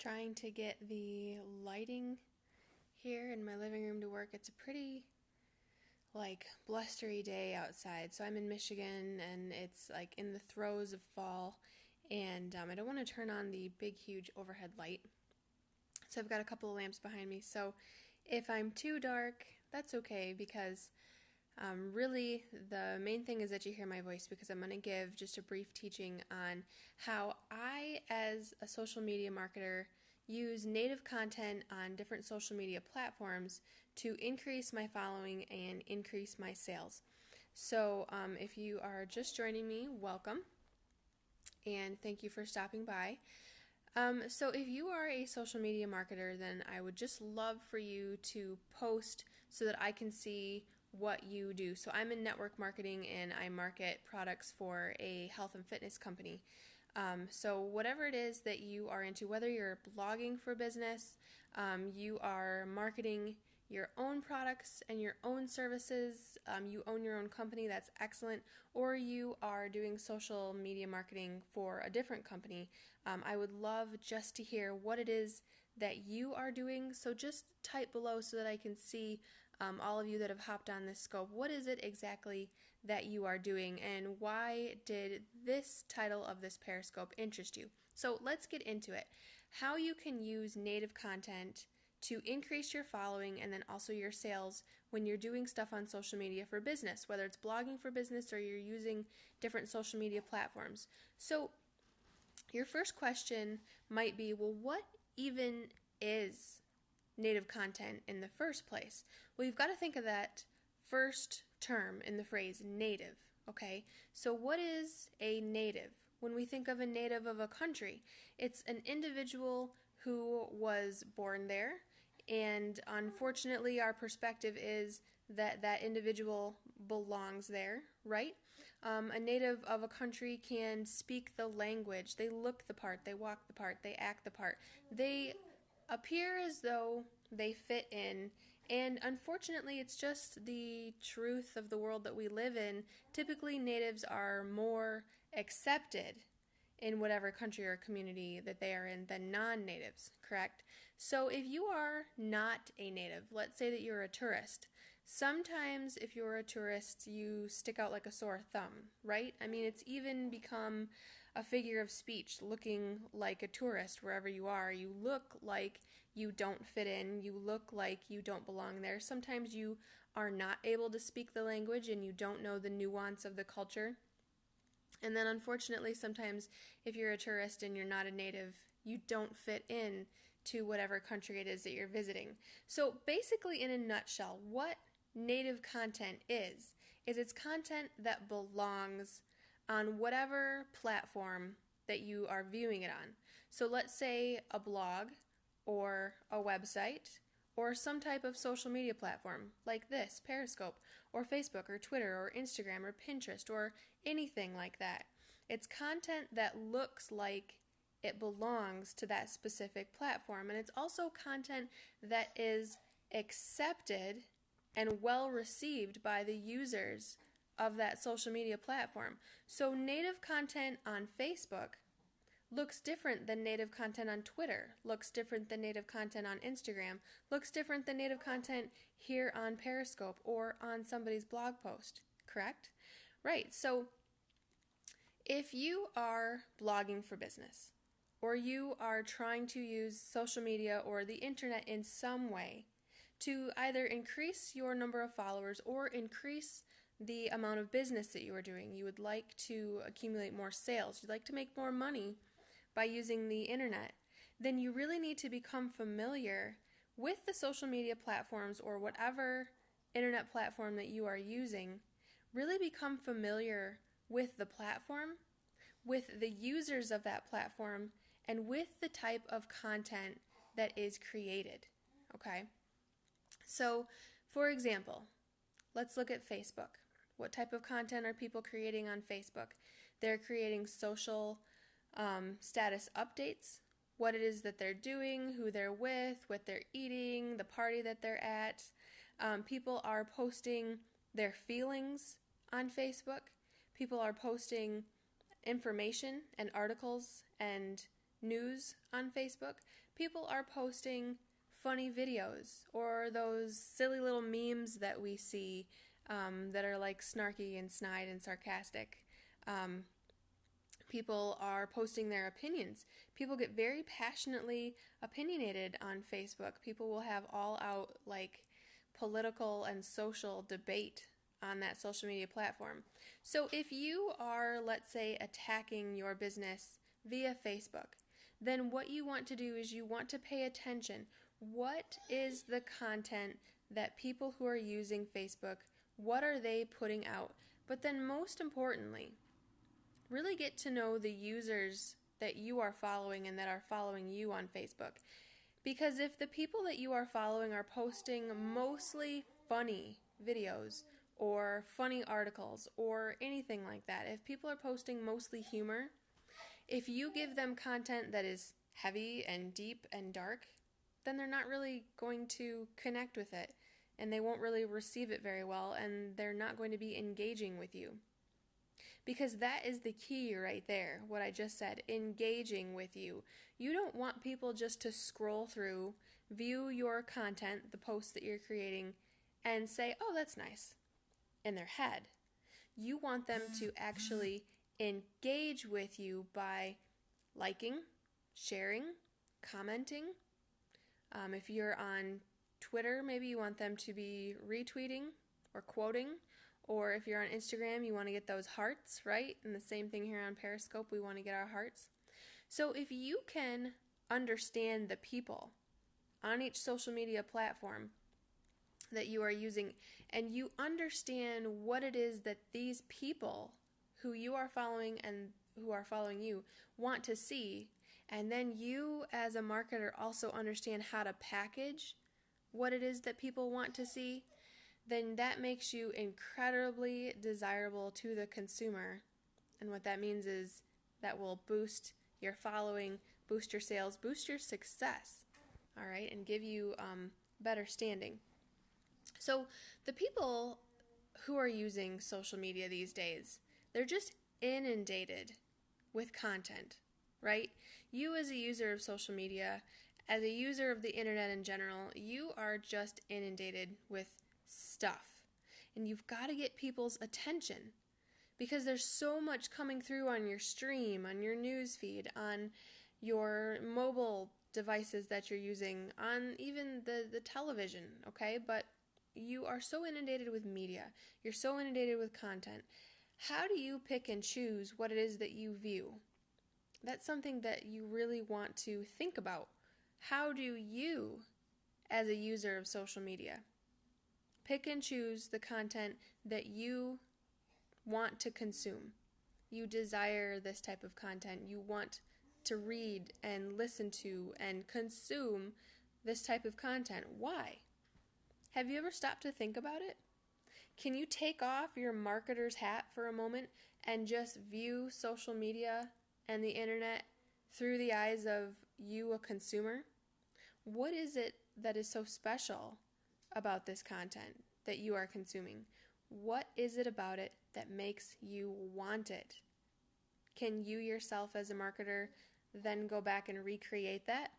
trying to get the lighting here in my living room to work. It's a pretty blustery day outside. So I'm in Michigan and it's in the throes of fall, and I don't want to turn on the big huge overhead light. So I've got a couple of lamps behind me. So if I'm too dark, that's okay, because really the main thing is that you hear my voice, because I'm going to give just a brief teaching on how I, as a social media marketer, use native content on different social media platforms to increase my following and increase my sales. So if you are just joining me, welcome, and thank you for stopping by. So if you are a social media marketer, then I would just love for you to post so that I can see what you do. So I'm in network marketing and I market products for a health and fitness company. So whatever it is that you are into, whether you're blogging for business, you are marketing your own products and your own services, you own your own company, that's excellent, or you are doing social media marketing for a different company, I would love just to hear what it is that you are doing. So just type below so that I can see all of you that have hopped on this scope. What is it exactly that you are doing, and why did this title of this Periscope interest you? So let's get into it. How you can use native content to increase your following and then also your sales when you're doing stuff on social media for business, whether it's blogging for business or you're using different social media platforms. So your first question might be, well, what even is native content in the first place? Well, you've got to think of that first term in the phrase native, okay? So what is a native? When we think of a native of a country, it's an individual who was born there, and unfortunately our perspective is that that individual belongs there, right? A native of a country can speak the language, they look the part, they walk the part, they act the part, they appear as though they fit in, and unfortunately it's just the truth of the world that we live in. Typically natives are more accepted in whatever country or community that they are in than non-natives, correct? So if you are not a native, let's say that you're a tourist, sometimes if you're a tourist you stick out like a sore thumb, right? I mean, it's even become a figure of speech, looking like a tourist wherever you are. You look like you don't fit in, you look like you don't belong there. Sometimes you are not able to speak the language and you don't know the nuance of the culture. And then unfortunately sometimes if you're a tourist and you're not a native, you don't fit in to whatever country it is that you're visiting. So basically, in a nutshell, what native content is it's content that belongs on whatever platform that you are viewing it on. So let's say a blog or a website or some type of social media platform like this, Periscope, or Facebook, or Twitter, or Instagram, or Pinterest, or anything like that. It's content that looks like it belongs to that specific platform, and it's also content that is accepted and well received by the users of that social media platform. So native content on Facebook looks different than native content on Twitter, looks different than native content on Instagram, looks different than native content here on Periscope or on somebody's blog post, correct? Right, so if you are blogging for business, or you are trying to use social media or the internet in some way to either increase your number of followers or increase the amount of business that you are doing, you would like to accumulate more sales, you'd like to make more money by using the internet, then you really need to become familiar with the social media platforms or whatever internet platform that you are using. Really become familiar with the platform, with the users of that platform, and with the type of content that is created, okay? So, for example, let's look at Facebook. What type of content are people creating on Facebook? They're creating social status updates, what it is that they're doing, who they're with, what they're eating, the party that they're at. People are posting their feelings on Facebook. People are posting information and articles and news on Facebook, people are posting funny videos or those silly little memes that we see that are like snarky and snide and sarcastic. People are posting their opinions. People get very passionately opinionated on Facebook. People will have all out like political and social debate on that social media platform. So if you are, let's say, attacking your business via Facebook, then what you want to do is you want to pay attention. What is the content that people who are using Facebook, what are they putting out? But then most importantly, really get to know the users that you are following and that are following you on Facebook. Because if the people that you are following are posting mostly funny videos or funny articles or anything like that, if people are posting mostly humor, if you give them content that is heavy and deep and dark, then they're not really going to connect with it and they won't really receive it very well and they're not going to be engaging with you. Because that is the key right there, what I just said, engaging with you. You don't want people just to scroll through, view your content, the posts that you're creating, and say, oh, that's nice, in their head. You want them to actually engage with you by liking, sharing, commenting. If you're on Twitter, maybe you want them to be retweeting or quoting. Or if you're on Instagram, you want to get those hearts, right? And the same thing here on Periscope, we want to get our hearts. So if you can understand the people on each social media platform that you are using, and you understand what it is that these people who you are following and who are following you want to see, and then you as a marketer also understand how to package what it is that people want to see, then that makes you incredibly desirable to the consumer. And what that means is that will boost your following, boost your sales, boost your success, all right, and give you better standing. So the people who are using social media these days, they're just inundated with content, right? You as a user of social media, as a user of the internet in general, you are just inundated with stuff. And you've got to get people's attention because there's so much coming through on your stream, on your news feed, on your mobile devices that you're using, on even the television, okay? But you are so inundated with media. You're so inundated with content. How do you pick and choose what it is that you view? That's something that you really want to think about. How do you, as a user of social media, pick and choose the content that you want to consume? You desire this type of content. You want to read and listen to and consume this type of content. Why? Have you ever stopped to think about it? Can you take off your marketer's hat for a moment and just view social media and the internet through the eyes of you, a consumer? What is it that is so special about this content that you are consuming? What is it about it that makes you want it? Can you yourself as a marketer then go back and recreate that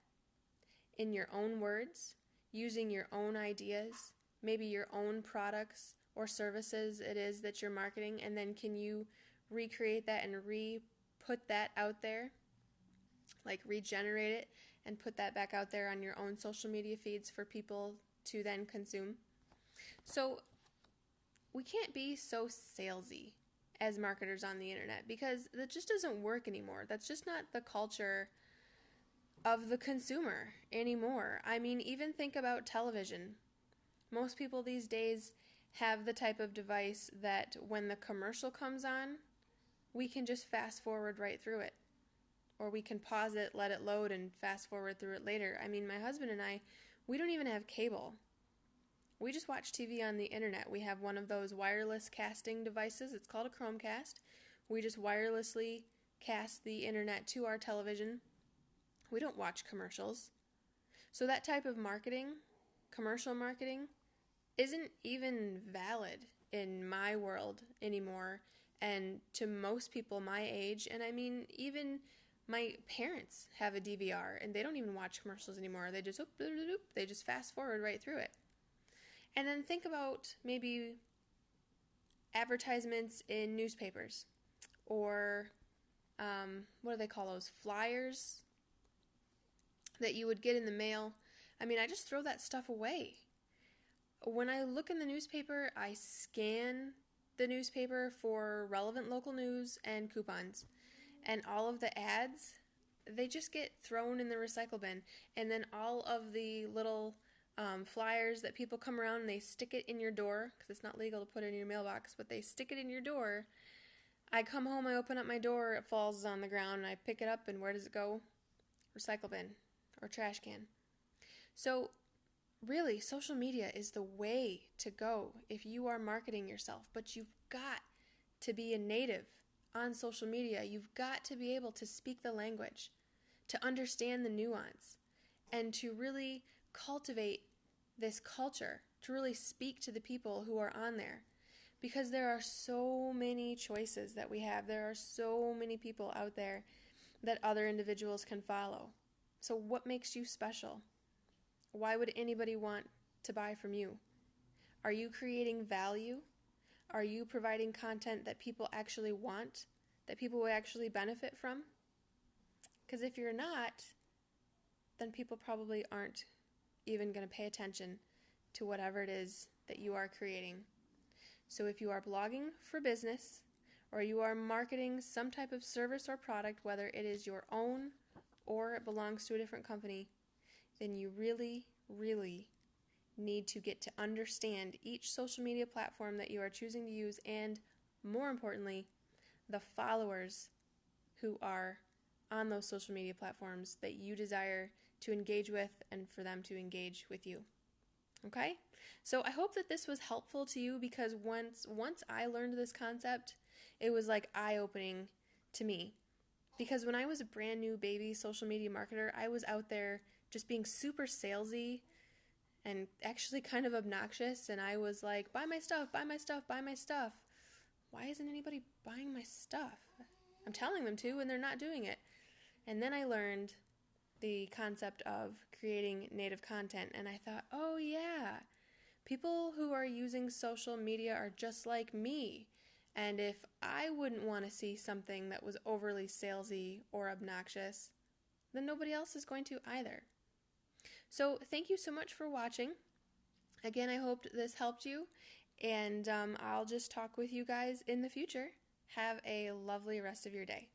in your own words, using your own ideas, maybe your own products or services it is that you're marketing, and then can you recreate that and put that out there, like regenerate it and put that back out there on your own social media feeds for people to then consume? So we can't be so salesy as marketers on the internet because that just doesn't work anymore. That's just not the culture of the consumer anymore. I mean, even think about television. Most people these days have the type of device that when the commercial comes on, we can just fast forward right through it. Or we can pause it, let it load, and fast forward through it later. I mean, my husband and I, we don't even have cable. We just watch TV on the internet. We have one of those wireless casting devices. It's called a Chromecast. We just wirelessly cast the internet to our television. We don't watch commercials. So that type of marketing, commercial marketing, isn't even valid in my world anymore, and to most people my age, and I mean even My parents have a DVR and they don't even watch commercials anymore. They just, they just fast forward right through it. And then think about maybe advertisements in newspapers or what do they call those? Flyers that you would get in the mail. I mean, I just throw that stuff away. When I look in the newspaper, I scan the newspaper for relevant local news and coupons. And all of the ads, they just get thrown in the recycle bin. And then all of the little flyers that people come around and they stick it in your door, because it's not legal to put it in your mailbox, but they stick it in your door. I come home, I open up my door, it falls on the ground, and I pick it up, and where does it go? Recycle bin or trash can. So really, social media is the way to go if you are marketing yourself, but you've got to be a native on social media. You've got to be able to speak the language, to understand the nuance, and to really cultivate this culture, to really speak to the people who are on there. Because there are so many choices that we have. There are so many people out there that other individuals can follow. So what makes you special? Why would anybody want to buy from you? Are you creating value? Are you providing content that people actually want, that people will actually benefit from? Because if you're not, then people probably aren't even going to pay attention to whatever it is that you are creating. So if you are blogging for business, or you are marketing some type of service or product, whether it is your own or it belongs to a different company, then you really, really need to get to understand each social media platform that you are choosing to use, and more importantly, the followers who are on those social media platforms that you desire to engage with and for them to engage with you. Okay? So I hope that this was helpful to you, because once I learned this concept, it was like eye-opening to me. Because when I was a brand new baby social media marketer, I was out there just being super salesy and actually kind of obnoxious, and I was like, buy my stuff, buy my stuff, buy my stuff. Why isn't anybody buying my stuff? I'm telling them to, and they're not doing it. And then I learned the concept of creating native content, and I thought, oh yeah, people who are using social media are just like me. And if I wouldn't want to see something that was overly salesy or obnoxious, then nobody else is going to either. So thank you so much for watching. Again, I hope this helped you, and I'll just talk with you guys in the future. Have a lovely rest of your day.